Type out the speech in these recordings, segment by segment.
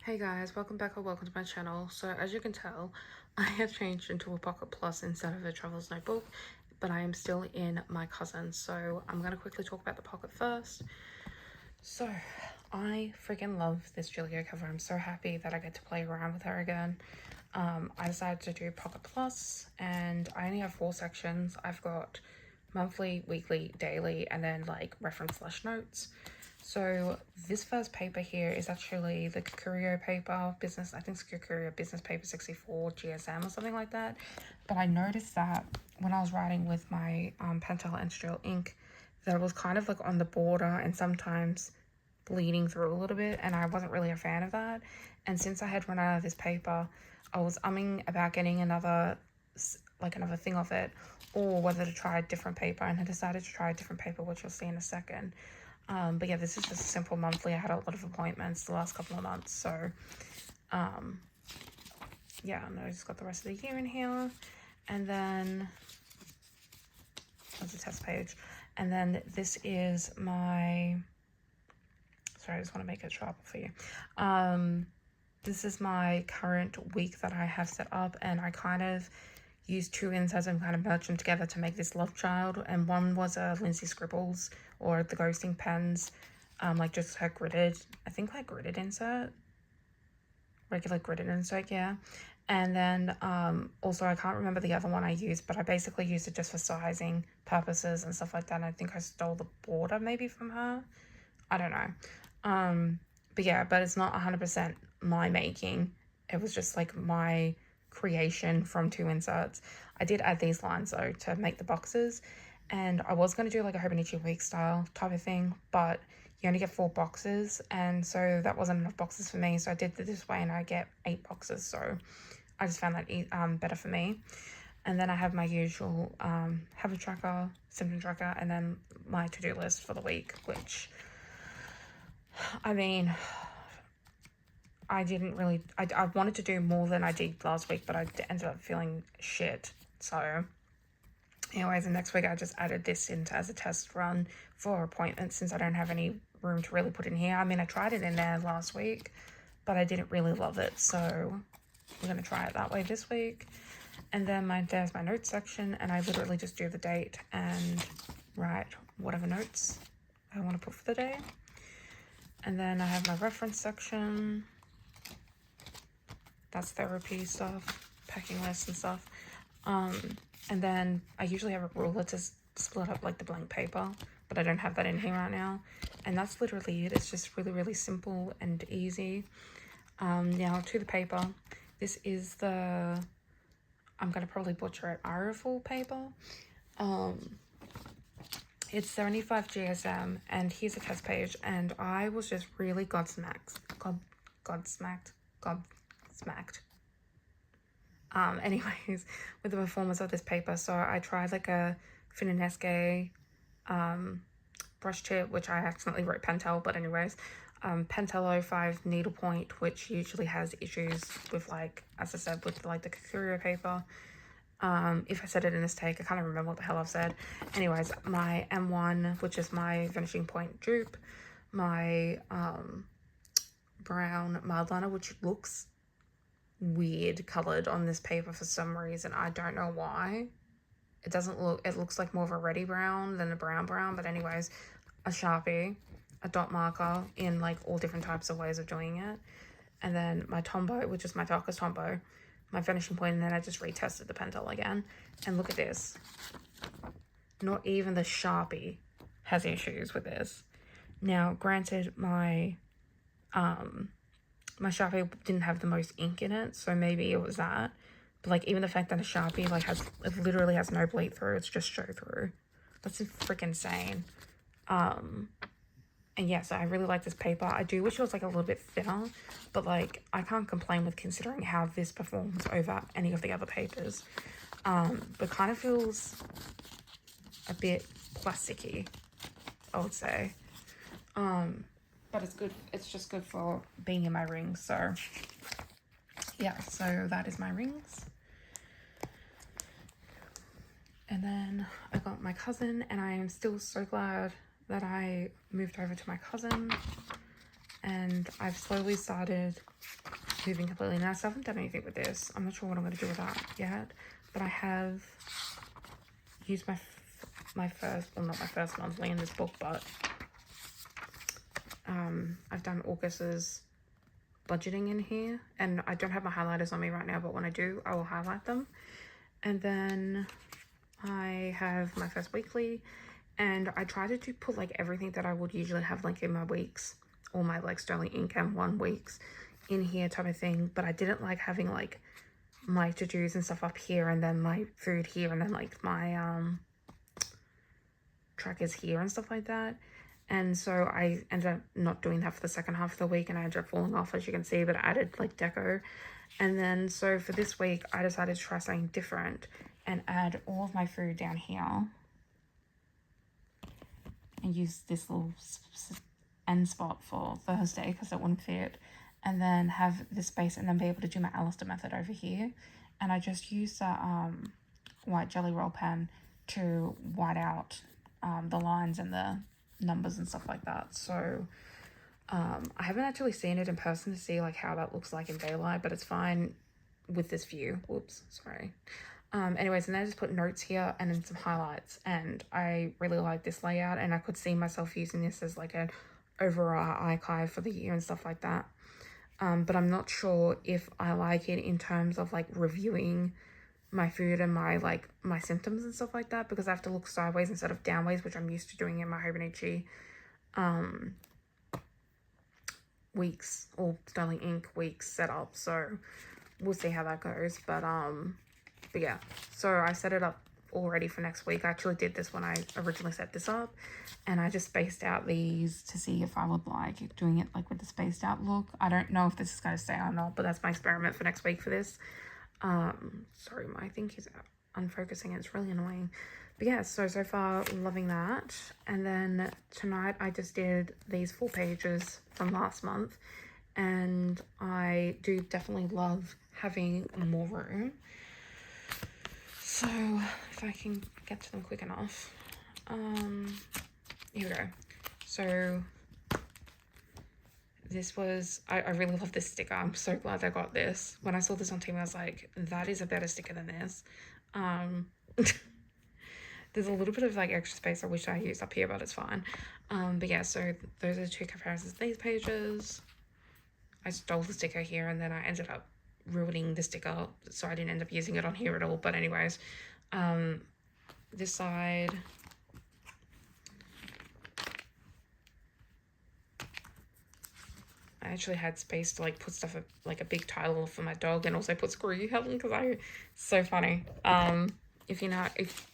Hey guys, welcome back or welcome to my channel. So as you can tell, I have changed into a Pocket Plus instead of a Traveller's Notebook, but I am still in my cousin's. So I'm going to quickly talk about the Pocket first. So I freaking love this Gillio cover. I'm so happy that I get to play around with her again. I decided to do Pocket Plus and I only have 4 sections. I've got monthly, weekly, daily, and then like reference / notes. So this first paper here is actually the Gillio paper, business, I think it's Gillio business paper 64 GSM or something like that. But I noticed that when I was writing with my Pentel and Industrial ink, that it was kind of like on the border and sometimes bleeding through a little bit, and I wasn't really a fan of that. And since I had run out of this paper, I was umming about getting another thing of it, or whether to try a different paper, and I decided to try a different paper, which you'll see in a second. But yeah, this is just a simple monthly. I had a lot of appointments the last couple of months, so yeah, and I just got the rest of the year in here. And then that's a test page. And then this is my, sorry, I just want to make it sharper for you. This is my current week that I have set up, and I kind of used 2 inserts and kind of merged them together to make this love child. And one was a Lindsay Scribbles or the ghosting pens, like just her gridded, I think like gridded insert, regular gridded insert, yeah. And then also I can't remember the other one I used, but I basically used it just for sizing purposes and stuff like that. And I think I stole the border maybe from her, I don't know. But yeah, but it's not 100% my making. It was just like my creation from 2 inserts. I did add these lines though to make the boxes, and I was going to do like a Hobonichi week style type of thing, but you only get 4 boxes, and so that wasn't enough boxes for me, so I did it this way and I get 8 boxes, so I just found that better for me. And then I have my usual habit tracker, symptom tracker, and then my to-do list for the week, which, I mean, I didn't really, I wanted to do more than I did last week, but I ended up feeling shit. So anyways, and next week I just added this in as a test run for appointments, since I don't have any room to really put in here. I mean, I tried it in there last week, but I didn't really love it. So we're going to try it that way this week. And then there's my notes section, and I literally just do the date and write whatever notes I want to put for the day. And then I have my reference section. That's therapy stuff, packing lists and stuff. And then I usually have a ruler to split up like the blank paper, but I don't have that in here right now. And that's literally it. It's just really, really simple and easy. Now to the paper. This is the, I'm going to probably butcher it, Ariful paper. It's 75 GSM, and here's a test page, and I was just really gobsmacked. Anyways, with the performance of this paper. So I tried like a Finesque brush tip, which I accidentally wrote Pentel, but anyways, Pentel 05 needlepoint, which usually has issues with, like, as I said, with like the Gillio paper. If I said it in this take, I can't even remember what the hell I've said. Anyways, my M1, which is my finishing point dupe, my brown mild liner, which looks weird colored on this paper for some reason. I don't know why. It doesn't look, it looks like more of a reddy brown than a brown, but anyways, a Sharpie, a dot marker in like all different types of ways of doing it, and then my Tombow, which is my darkest Tombow, my finishing point, and then I just retested the Pentel again. And look at this. Not even the Sharpie has issues with this. Now, granted, my Sharpie didn't have the most ink in it, so maybe it was that. But like, even the fact that a Sharpie like it literally has no bleed through, it's just show through. That's freaking insane. And yeah, so I really like this paper. I do wish it was like a little bit thinner, but like I can't complain with considering how this performs over any of the other papers. But kind of feels a bit plasticky, I would say. But it's good. It's just good for being in my rings. So yeah, so that is my rings. And then I got my cousin, and I am still so glad that I moved over to my cousin. and I've slowly started moving completely. Now I still haven't done anything with this. I'm not sure what I'm going to do with that yet, but I have used my first, well, not my first monthly in this book, but I've done August's budgeting in here, and I don't have my highlighters on me right now, but when I do, I will highlight them. And then I have my first weekly, and I try to put like everything that I would usually have like in my weeks, all my like Sterling Ink and 1 weeks in here type of thing, but I didn't like having like my to-dos and stuff up here, and then my food here, and then like my trackers here and stuff like that. And so I ended up not doing that for the second half of the week, and I ended up falling off, as you can see, but I added like deco. And then so for this week I decided to try something different and add all of my food down here and use this little end spot for Thursday because it wouldn't fit, and then have this space and then be able to do my Alistair method over here. And I just used the white jelly roll pen to white out the lines and the numbers and stuff like that. So I haven't actually seen it in person to see like how that looks like in daylight, but it's fine with this view. Whoops, sorry. Anyways, and then I just put notes here and then some highlights, and I really like this layout, and I could see myself using this as like an overall archive for the year and stuff like that. But I'm not sure if I like it in terms of like reviewing my food and my like my symptoms and stuff like that, because I have to look sideways instead of downways, which I'm used to doing in my Hobonichi weeks or Sterling Ink weeks setup. So we'll see how that goes. But yeah, so I set it up already for next week. I actually did this when I originally set this up, and I just spaced out these to see if I would like doing it like with the spaced out look. I don't know if this is going to stay or not, but that's my experiment for next week for this. Sorry, my thing is unfocusing. It's really annoying. But yeah, so far loving that. And then tonight I just did these 4 pages from last month, and I do definitely love having more room. So if I can get to them quick enough, here we go. So this was, I really love this sticker. I'm so glad I got this. When I saw this on Team, I was like, that is a better sticker than this. There's a little bit of like extra space I wish I used up here, but it's fine. But yeah, so those are 2 comparisons of these pages. I stole the sticker here, and then I ended up ruining the sticker, so I didn't end up using it on here at all. But anyways, this side, I actually had space to like put stuff like a big title for my dog, and also put "Screw You, Helen," because so funny. If you know,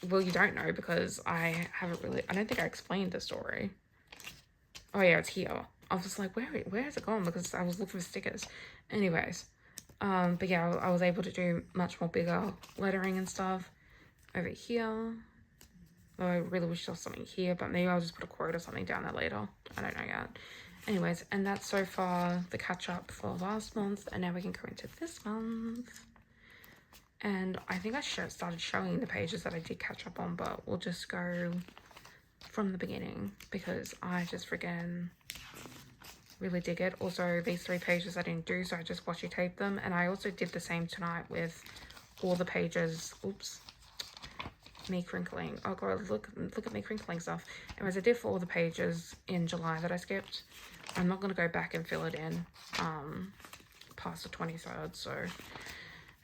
well, you don't know, because I don't think I explained the story. Oh yeah, it's here. I was like, where has it gone? Because I was looking for stickers. Anyways, but yeah, I was able to do much more bigger lettering and stuff over here. Though I really wish there was something here, but maybe I'll just put a quote or something down there later. I don't know yet. Anyways, and that's so far the catch up for last month, and now we can go into this month. And I think I started showing the pages that I did catch up on, but we'll just go from the beginning because I just freaking really dig it. Also, these 3 pages I didn't do, so I just washi taped them. And I also did the same tonight with all the pages. Oops. Me crinkling. Oh god, look at me crinkling stuff. Anyways, I did for all the pages in July that I skipped. I'm not going to go back and fill it in past the 23rd. So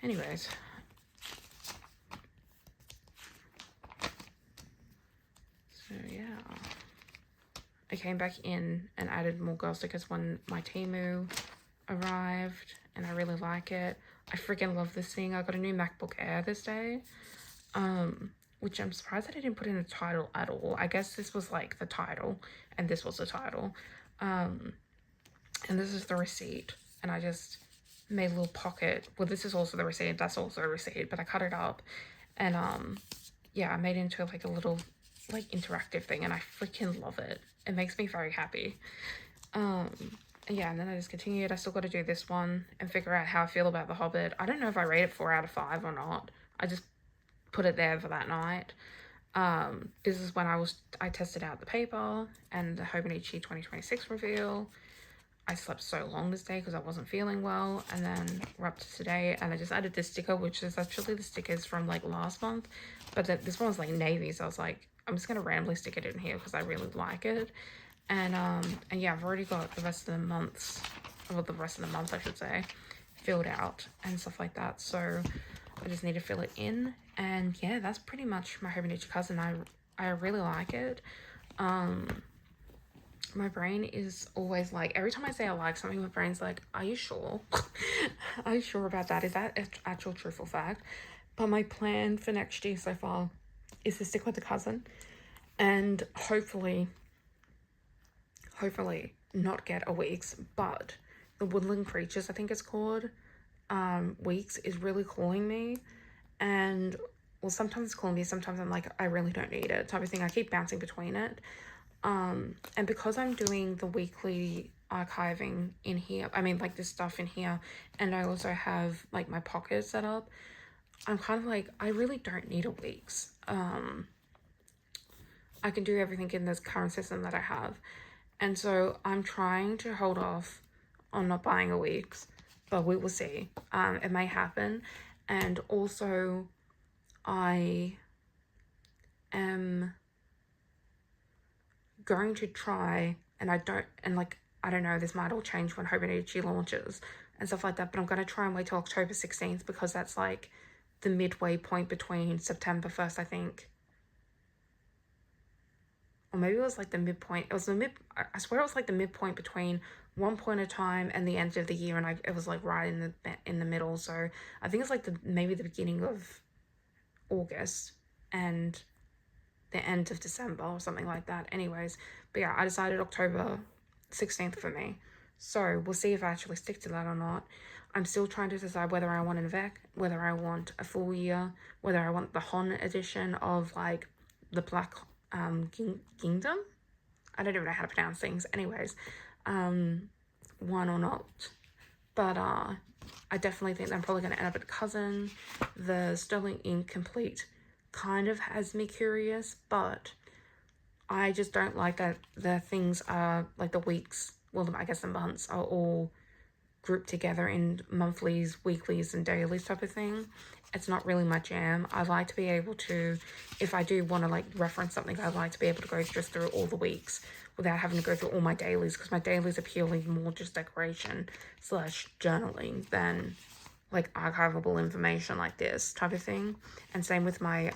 anyways, so yeah, I came back in and added more girl stickers when my Temu arrived, and I really like it. I freaking love this thing. I got a new MacBook Air this day, which I'm surprised that I didn't put in a title at all. I guess this was like the title, and this was the title. And this is the receipt, and I just made a little pocket. Well, this is also the receipt, that's also a receipt, but I cut it up, and yeah, I made it into like a little like interactive thing, and I freaking love it. It makes me very happy. Yeah, and then I just continued. I still got to do this one and figure out how I feel about The Hobbit. I don't know if I rate it 4 out of 5 or not. I just put it there for that night. This is when I tested out the paper and the Hobonichi 2026 reveal. I slept so long this day because I wasn't feeling well, and then we're up to today, and I just added this sticker, which is actually the stickers from like last month, but this one was like navy, so I was like, I'm just gonna randomly stick it in here because I really like it. And yeah, I've already got the rest of the months, well, the rest of the month I should say, filled out and stuff like that, so I just need to fill it in. And yeah, that's pretty much my Hobonichi cousin. I really like it. My brain is always like, every time I say I like something, my brain's like, are you sure? Are you sure about that? Is that an actual truthful fact? But my plan for next year so far is to stick with the cousin and hopefully not get a weeks, but the woodland creatures, I think it's called, weeks is really calling me. And well, sometimes it's calling me, sometimes I'm like, I really don't need it type of thing. I keep bouncing between it. And because I'm doing the weekly archiving in here, I mean like this stuff in here, and I also have like my pocket set up, I'm kind of like, I really don't need a week's. I can do everything in this current system that I have. And so I'm trying to hold off on not buying a week's, but we will see. It may happen. And also I am going to try, and I don't know, this might all change when Hobonichi launches and stuff like that, but I'm going to try and wait till October 16th because that's like the midway point between September 1st, I think. Or maybe it was like the midpoint. It was I swear it was like the midpoint between one point of time and the end of the year, and it was like right in the middle. So I think it's like maybe the beginning of August and the end of December or something like that. Anyways, but yeah, I decided October 16th for me. So we'll see if I actually stick to that or not. I'm still trying to decide whether I want an Vec, whether I want a full year, whether I want the Hon edition of like the Black Kingdom. I don't even know how to pronounce things. Anyways, one or not. But I definitely think that I'm probably going to end up at cousin. The Sterling Incomplete kind of has me curious, but I just don't like that the things are like the weeks, well, I guess the months are all grouped together in monthlies, weeklies, and dailies type of thing. It's not really my jam. I like to be able to, if I do want to like reference something, I like to be able to go just through all the weeks without having to go through all my dailies, because my dailies are purely more just decoration / journaling than like archivable information like this type of thing. And same with my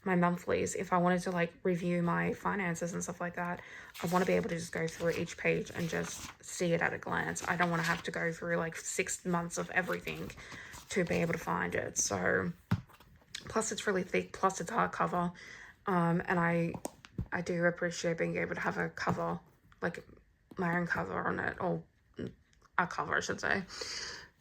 my monthlies. If I wanted to like review my finances and stuff like that, I want to be able to just go through each page and just see it at a glance. I don't want to have to go through like 6 months of everything to be able to find it. So plus it's really thick, plus it's hardcover, and I do appreciate being able to have a cover, like my own cover on it, or a cover I should say.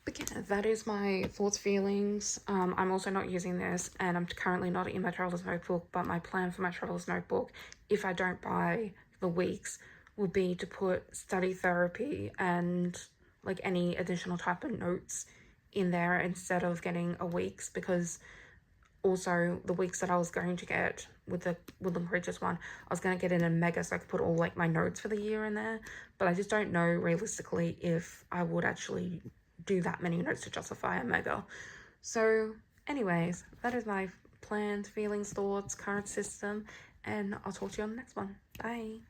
But yeah, that is my thoughts, feelings. I'm also not using this, and I'm currently not in my traveler's notebook, but my plan for my traveler's notebook, if I don't buy the weeks, will be to put study therapy and like any additional type of notes in there instead of getting a week's, because also the weeks that I was going to get with the Woodland Creatures one, I was going to get in a mega so I could put all like my notes for the year in there, but I just don't know realistically if I would actually do that many notes to justify a mega. So anyways, that is my plans, feelings, thoughts, current system, and I'll talk to you on the next one. Bye.